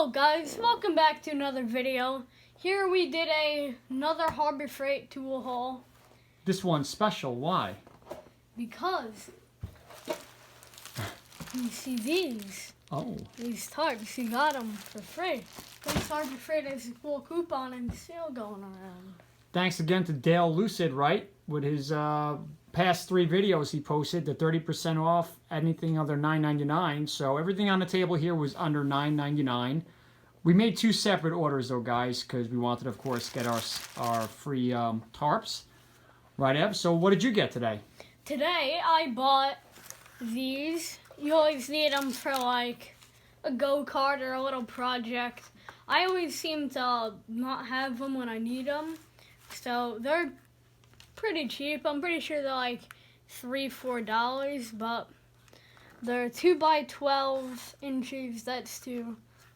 Hello guys, welcome back to another video. Here we did another Harbor Freight tool haul. This one's special, why? Because you see these. Oh. These tarps, you got them for free. This Harbor Freight has a cool coupon and sale going around. Thanks again to Dale Lucid, right? With his past 3 videos he posted, the 30% off anything under $9.99. So everything on the table here was under $9.99. We made 2 separate orders though, guys, because we wanted, of course, get our free tarps. Right, Ev? So what did you get today? Today I bought these. You always need them for like a go-kart or a little project. I always seem to not have them when I need them. So they're pretty cheap. I'm pretty sure they're like $3-4, but they're 2x12 inches.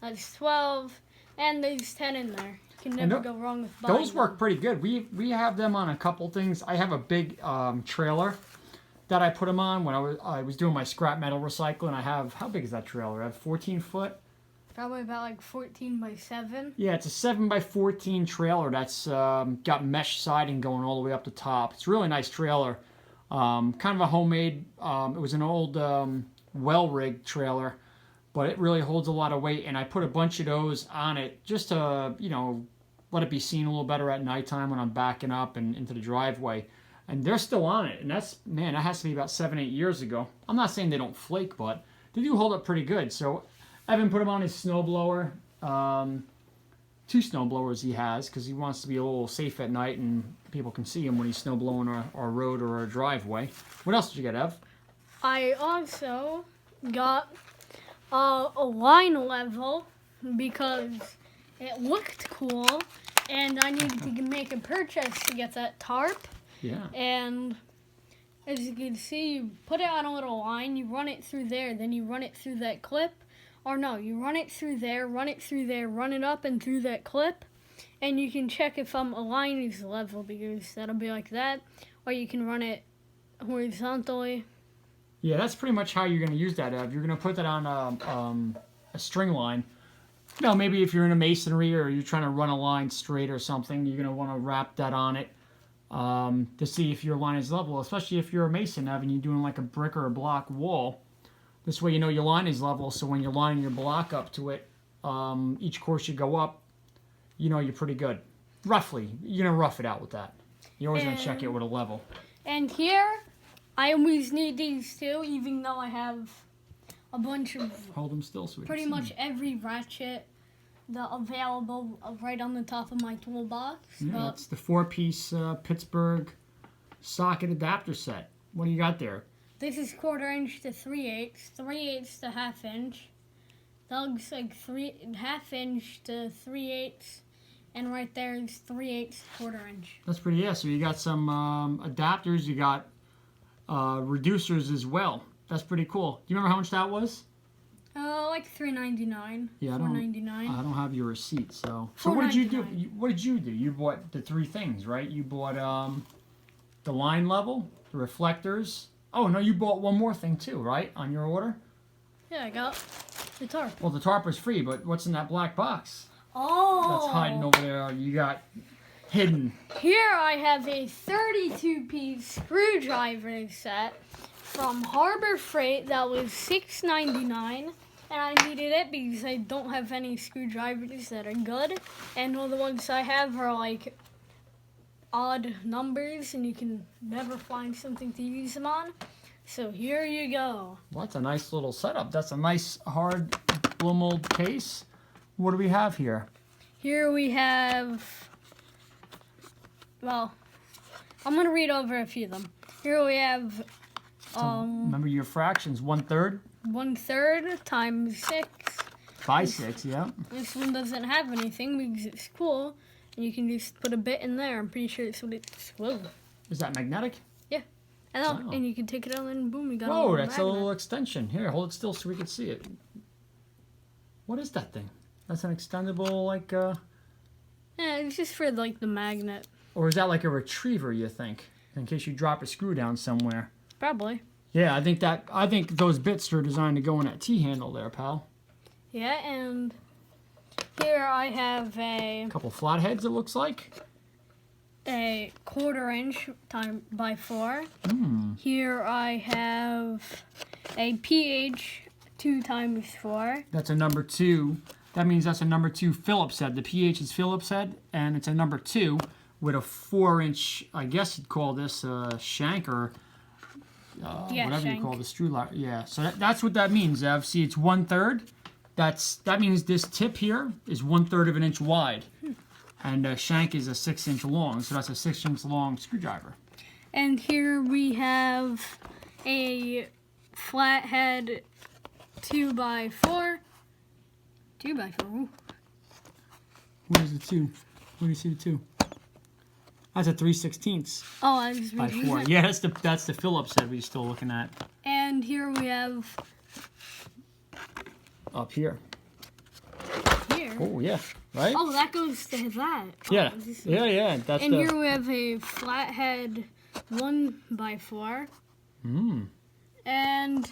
That's 12, and there's 10 in there. You can never go wrong with buying those. Work pretty good. We have them on a couple things. I have a big trailer that I put them on when I was doing my scrap metal recycling. I have, how big is that trailer? I have 14 foot. Probably about like 14x7. Yeah, it's a 7x14 trailer that's got mesh siding going all the way up the top. It's a really nice trailer. Kind of a homemade, it was an old well-rigged trailer, but it really holds a lot of weight, and I put a bunch of those on it just to, you know, let it be seen a little better at nighttime when I'm backing up and into the driveway. And they're still on it, and that's, man, that has to be about 7-8 years ago. I'm not saying they don't flake, but they do hold up pretty good. So Evan put him on his snowblower. 2 snowblowers he has, because he wants to be a little safe at night and people can see him when he's snowblowing our road or our driveway. What else did you get, Ev? I also got a line level because it looked cool, and I needed to make a purchase to get that tarp. Yeah. And as you can see, you put it on a little line, you run it through there, then you run it through that clip. Or no, you run it through there, run it up and through that clip. And you can check if a line is level, because that'll be like that. Or you can run it horizontally. Yeah, that's pretty much how you're going to use that, Ev. You're going to put that on a string line. You know, maybe if you're in a masonry or you're trying to run a line straight or something, you're going to want to wrap that on it to see if your line is level, especially if you're a mason, Ev, and you're doing like a brick or a block wall. This way you know your line is level, so when you're lining your block up to it, each course you go up, you know you're pretty good. Roughly. You're going to rough it out with that. You're always going to check it with a level. And here, I always need these too, even though I have a bunch of... Hold them still so we pretty much every ratchet available right on the top of my toolbox. Yeah, it's the 4-piece Pittsburgh socket adapter set. What do you got there? This is 1/4 inch to 3/8, 3/8 to 1/2 inch. Doug's like 1/2 inch to 3/8, and right there is 3/8 1/4 inch. That's pretty, yeah. So you got some adapters, you got reducers as well. That's pretty cool. Do you remember how much that was? Like $3.99. Yeah, $4.99. I don't have your receipt, so. So what did you do? What did you do? You bought the 3 things, right? You bought the line level, the reflectors. Oh, no, you bought one more thing too, right, on your order? Yeah, I got the tarp. Well, the tarp was free, but what's in that black box? Oh! That's hiding over there. You got hidden. Here I have a 32-piece screwdriver set from Harbor Freight that was $6.99, and I needed it because I don't have any screwdrivers that are good, and all the ones I have are like odd numbers, and you can never find something to use them on. So here you go. Well, that's a nice little setup. That's a nice hard blow mold case. What do we have here? Here we have, well, I'm going to read over a few of them. Here we have, remember your fractions, 1/3? 1/3 times 6. By 6, yeah. This one doesn't have anything because it's cool. And you can just put a bit in there. I'm pretty sure it's what it's. Whoa. Is that magnetic? Yeah. And you can take it out and boom, you got Whoa, a that's magnet. a little extension. Here, hold it still so we can see it. What is that thing? That's an extendable, like, Yeah, it's just for, like, the magnet. Or is that like a retriever, you think? In case you drop a screw down somewhere. Probably. Yeah, I think those bits are designed to go in that T-handle there, pal. Yeah, and here I have A couple flatheads, it looks like. a 1/4 inch by 4. Hmm. Here I have a pH 2 times 4. That's a number 2. That means that's a number 2 Phillips head. The pH is Phillips head, and it's a number 2 with a 4-inch, I guess you'd call this a shank or whatever shank. you call the screw lock. Yeah, so that's what that means, Ev. See, it's 1/3. That means this tip here is 1/3 of an inch wide. And a shank is a 6-inch long, so that's a 6-inch long screwdriver. And here we have a flathead 2x4. 2x4. Ooh. Where's the 2? Where do you see the 2? That's a 3/16 Oh, I was by reading 4. that. Yeah, that's the Phillips head we're still looking at. And here we have Up here. here. Oh, yeah. Right? Oh, that goes to that. Yeah. Oh, this is- Yeah. That's And the... here we have a flathead 1x4. Mm. And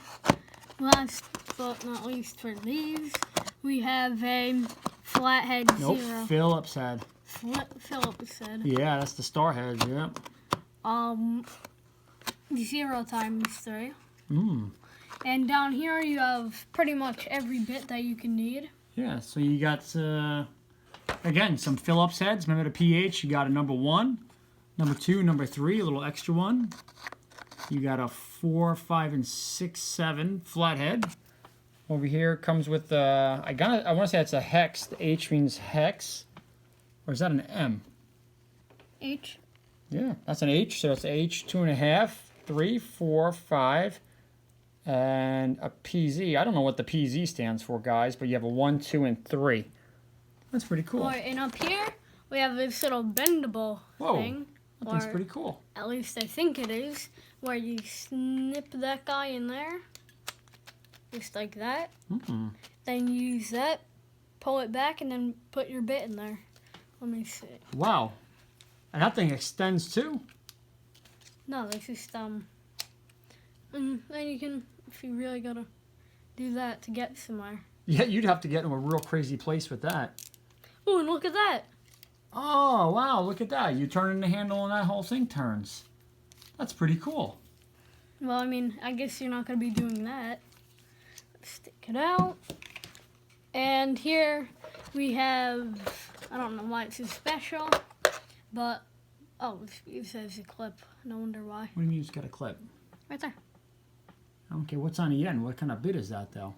last but not least for these, we have a flathead Nope, 0. Phillips head. Phillips said. Yeah, that's the star head, yeah. 0 times 3. Mm. And down here you have pretty much every bit that you can need. Yeah, so you got, again, some Phillips heads. Remember the pH, you got a number 1, number 2, number 3, a little extra one. You got a 4, 5, and 6, 7 flathead. Over here comes with, I want to say it's a hex. The H means hex. Or is that an M? H. Yeah, that's an H, so it's H, 2.5, 3, 4, 5, and a PZ. I don't know what the PZ stands for, guys, but you have a 1, 2, and 3. That's pretty cool. And up here we have this little bendable thing. That thing's pretty cool. At least I think it is. Where you snip that guy in there. Just like that. Mm-mm. Then you use that, pull it back, and then put your bit in there. Let me see. Wow. And that thing extends too? No, this is and then you can, if you really gotta do that to get somewhere. Yeah, you'd have to get in a real crazy place with that. Oh, and look at that. Oh, wow, look at that. You turn in the handle and that whole thing turns. That's pretty cool. Well, I mean, I guess you're not gonna be doing that. Stick it out. And here we have, I don't know why it's so special, but, oh, it says a clip. No wonder why. What do you mean it's got a clip? Right there. Okay, what's on the end? What kind of bit is that, though?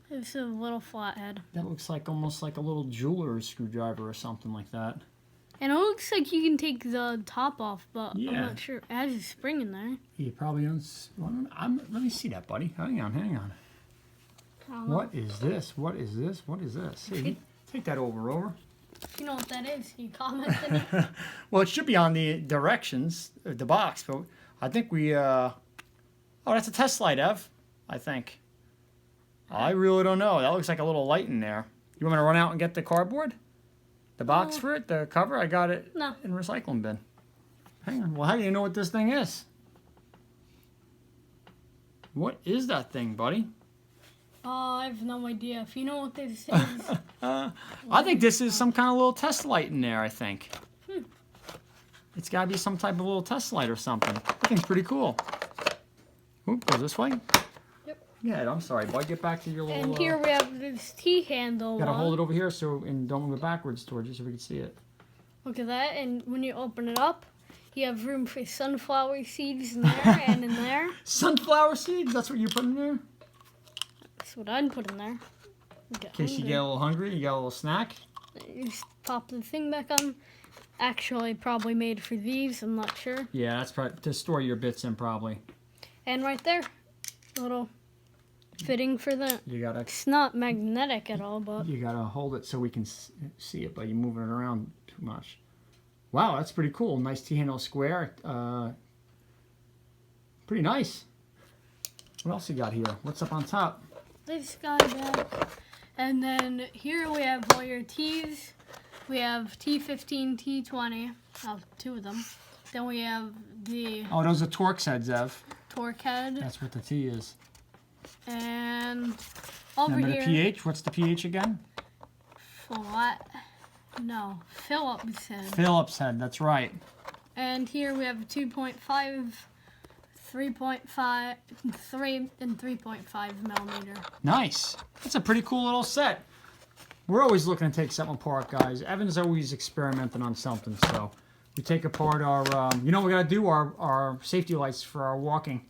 It's a little flathead. That looks like almost like a little jeweler's screwdriver or something like that. And it looks like you can take the top off, but I'm Yeah. not sure. It has a spring in there. You probably don't... let me see that, buddy. Hang on. I don't know. What is this? What is this? What is this? See, take that over. You know what that is? You commented it. Well, it should be on the directions, the box, but I think we, oh, that's a test light, Ev, I think. I really don't know. That looks like a little light in there. You want me to run out and get the cardboard? The box for it? The cover? I got it No. in the recycling bin. Hang on. Well, how do you know what this thing is? What is that thing, buddy? I have no idea. If you know what this is. I think this is some kind of little test light in there, I think. It's got to be some type of little test light or something. That thing's pretty cool. Oop, goes this way? Yep. Yeah, I'm sorry, bud. Get back to your little... And here we have this T-handle. Gotta hold it over here and don't move it backwards towards you so we can see it. Look at that. And when you open it up, you have room for sunflower seeds in there and in there. Sunflower seeds? That's what you put in there? That's what I'd put in there. In case you get a little hungry, you got a little snack. You just pop the thing back on. Actually, probably made for these. I'm not sure. Yeah, that's probably to store your bits in, probably. And right there, little fitting for that. You gotta It's not magnetic at all, but hold it so we can see it, but you're moving it around too much. Wow, that's pretty cool. Nice T-handle square. Pretty nice. What else you got here? What's up on top? this guy back. And then here we have all your T's. We have T15, T20. Oh, 2 of them. Then we have the Oh, those are Torx heads, Ev. torque head. That's what the T is. And over Remember here, the pH? What's the pH again? Phillips head. Phillips head, that's right. And here we have 2.5, 3.5, 3, and 3.5 millimeter. Nice. That's a pretty cool little set. We're always looking to take something apart, guys. Evan's always experimenting on something, so we take apart our, you know, we got to do our safety lights for our walking.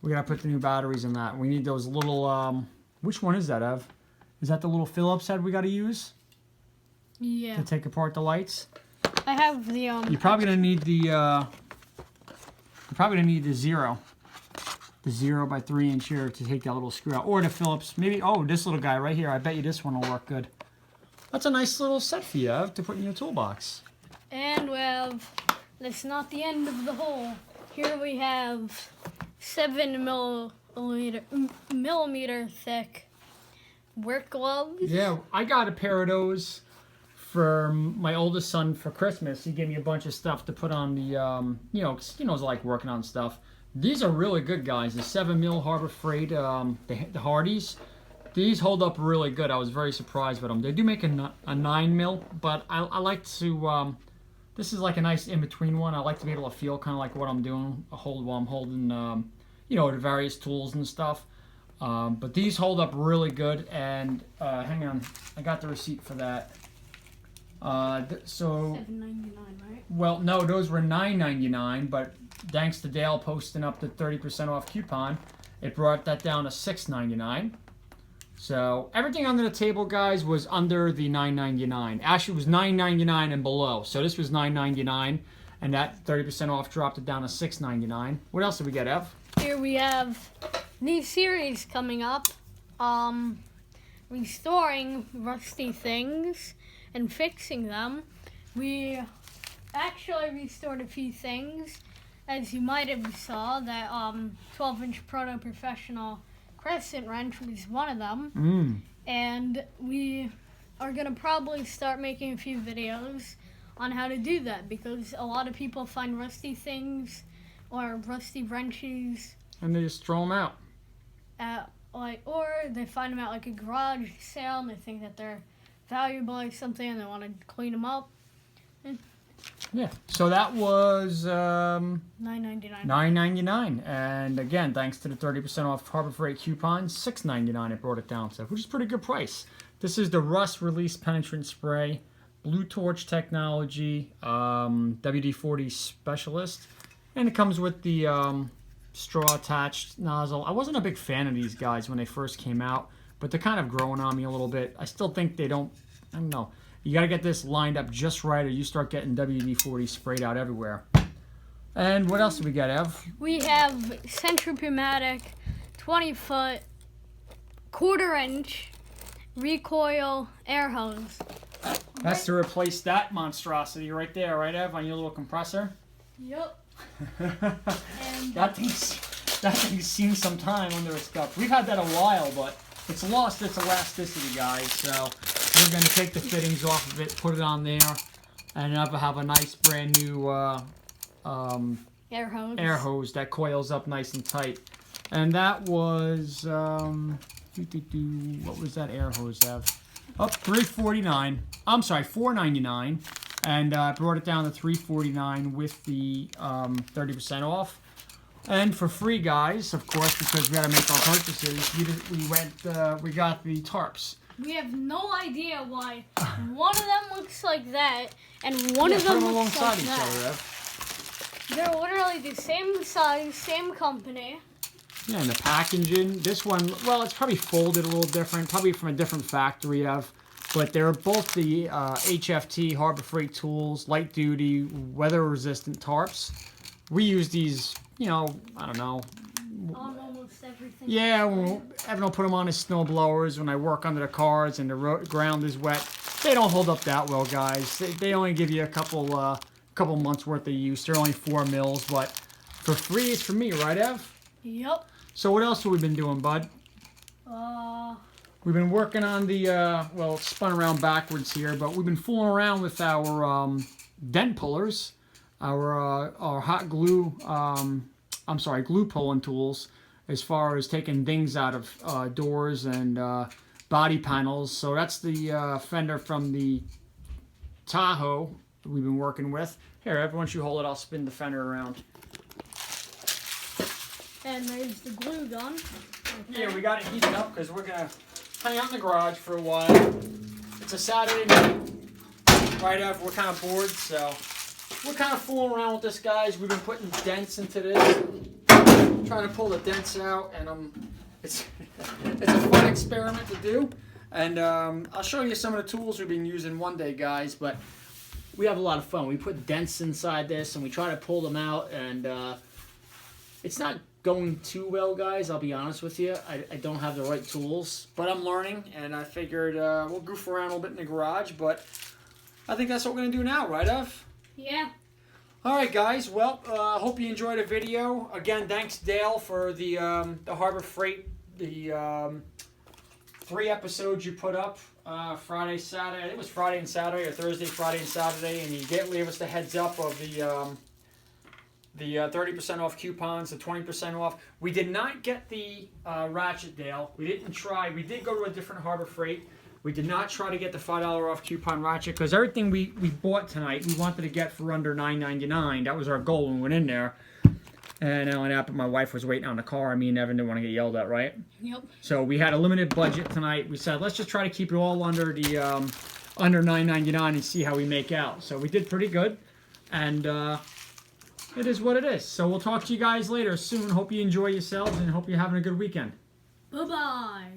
We got to put the new batteries in that. We need those little, which one is that, Ev? Is that the little Phillips head we got to use? Yeah. To take apart the lights? I have the, You're probably going to need the, the 0. The 0 by 3 inch here to take that little screw out. Or the Phillips, maybe, oh, this little guy right here. I bet you this one will work good. That's a nice little set for you, Ev, to put in your toolbox. And we have, that's not the end of the hole. Here we have 7 millimeter thick work gloves. Yeah, I got a pair of those for my oldest son for Christmas. He gave me a bunch of stuff to put on the, you know, 'cause he knows I like working on stuff. These are really good, guys. The 7 mil Harbor Freight, the Hardys. These hold up really good. I was very surprised with them. They do make a 9 mil, but I like to, this is like a nice in-between one. I like to be able to feel kind of like what I'm doing, while I'm holding, you know, the various tools and stuff. But these hold up really good, and hang on, I got the receipt for that. So $7.99, right? well, no, those were $9.99, but thanks to Dale posting up the 30% off coupon, it brought that down to $6.99. So everything under the table, guys, was under the $9.99. Actually, it was $9.99 and below. So this was $9.99, and that 30% off dropped it down to $6.99. What else did we get, Ev? Here we have new series coming up. Restoring rusty things and fixing them. We actually restored a few things. As you might have saw, that 12-inch Proto Professional crescent wrench was one of them. And we are going to probably start making a few videos on how to do that, because a lot of people find rusty things or rusty wrenches And they just throw them out. at or they find them at like a garage sale and they think that they're valuable or something and they want to clean them up. Yeah. So that was $9.99. $9.99, and again, thanks to the 30% off Harbor Freight coupon, $6.99 it brought it down to, which is a pretty good price. This is the Rust Release Penetrant Spray, Blue Torch Technology, WD-40 Specialist, and it comes with the straw attached nozzle. I wasn't a big fan of these guys when they first came out, but they're kind of growing on me a little bit. I still think they don't, I don't know. You got to get this lined up just right, or you start getting WD-40 sprayed out everywhere. And what else did we get, Ev? We have Centripumatic 20-foot 1/4-inch recoil air hose. That's to replace that monstrosity right there, right, Ev, on your little compressor? Yep. And That thing's seen some time under its cup. We've had that a while, but it's lost its elasticity, guys. So we're going to take the fittings off of it, put it on there, and have a nice brand new air hose that coils up nice and tight. And that was what was that air hose, Ev? Up $349. I'm sorry, $499, and brought it down to $349 with the 30% off. And for free, guys, of course, because we had to make our purchases, we got the tarps. We have no idea why one of them looks like that and one of them looks like each that. other, Ev. They're literally the same size, same company. Yeah, and the packaging. This one, well, it's probably folded a little different, probably from a different factory, Ev. But they're both the HFT Harbor Freight Tools, light duty, weather resistant tarps. We use these, you know, I don't know. On almost everything. Yeah, Evan will put them on his snow blowers when I work under the cars and the ground is wet. They don't hold up that well, guys. They only give you a couple months worth of use. They're only 4 mils, but for free it's for me, right, Ev? Yep. So what else have we been doing, bud? We've been working on the, well, it's spun around backwards here, but we've been fooling around with our dent pullers, our hot glue, glue pulling tools, as far as taking things out of doors and body panels. So that's the fender from the Tahoe we've been working with. Here, everyone should hold it. I'll spin the fender around. And there's the glue gun. Okay. Yeah, we got it heated up because we're going to hang out in the garage for a while. It's a Saturday night. Right after we're kind of bored, so we're kind of fooling around with this, guys. We've been putting dents into this, trying to pull the dents out, and it's a fun experiment to do. And I'll show you some of the tools we've been using one day, guys. But we have a lot of fun. We put dents inside this, and we try to pull them out, and it's not going too well, guys. I'll be honest with you. I don't have the right tools, but I'm learning, and I figured we'll goof around a little bit in the garage, but I think that's what we're going to do now, right, Ev? Yeah. All right, guys. Well, hope you enjoyed the video. Again, thanks, Dale, for the Harbor Freight, the 3 episodes you put up Friday, Saturday. I think it was Friday and Saturday, or Thursday, Friday, and Saturday, and you gave us the heads up of the 30% off coupons, the 20% off. We did not get the ratchet, Dale. We didn't try. We did go to a different Harbor Freight. We did not try to get the $5 off coupon ratchet because everything we bought tonight we wanted to get for under $9.99. That was our goal when we went in there. And not only that, but my wife was waiting on the car. Me and Evan didn't want to get yelled at, right? Yep. So we had a limited budget tonight. We said, let's just try to keep it all under the under $9.99 and see how we make out. So we did pretty good. And it is what it is. So we'll talk to you guys later soon. Hope you enjoy yourselves and hope you're having a good weekend. Bye-bye.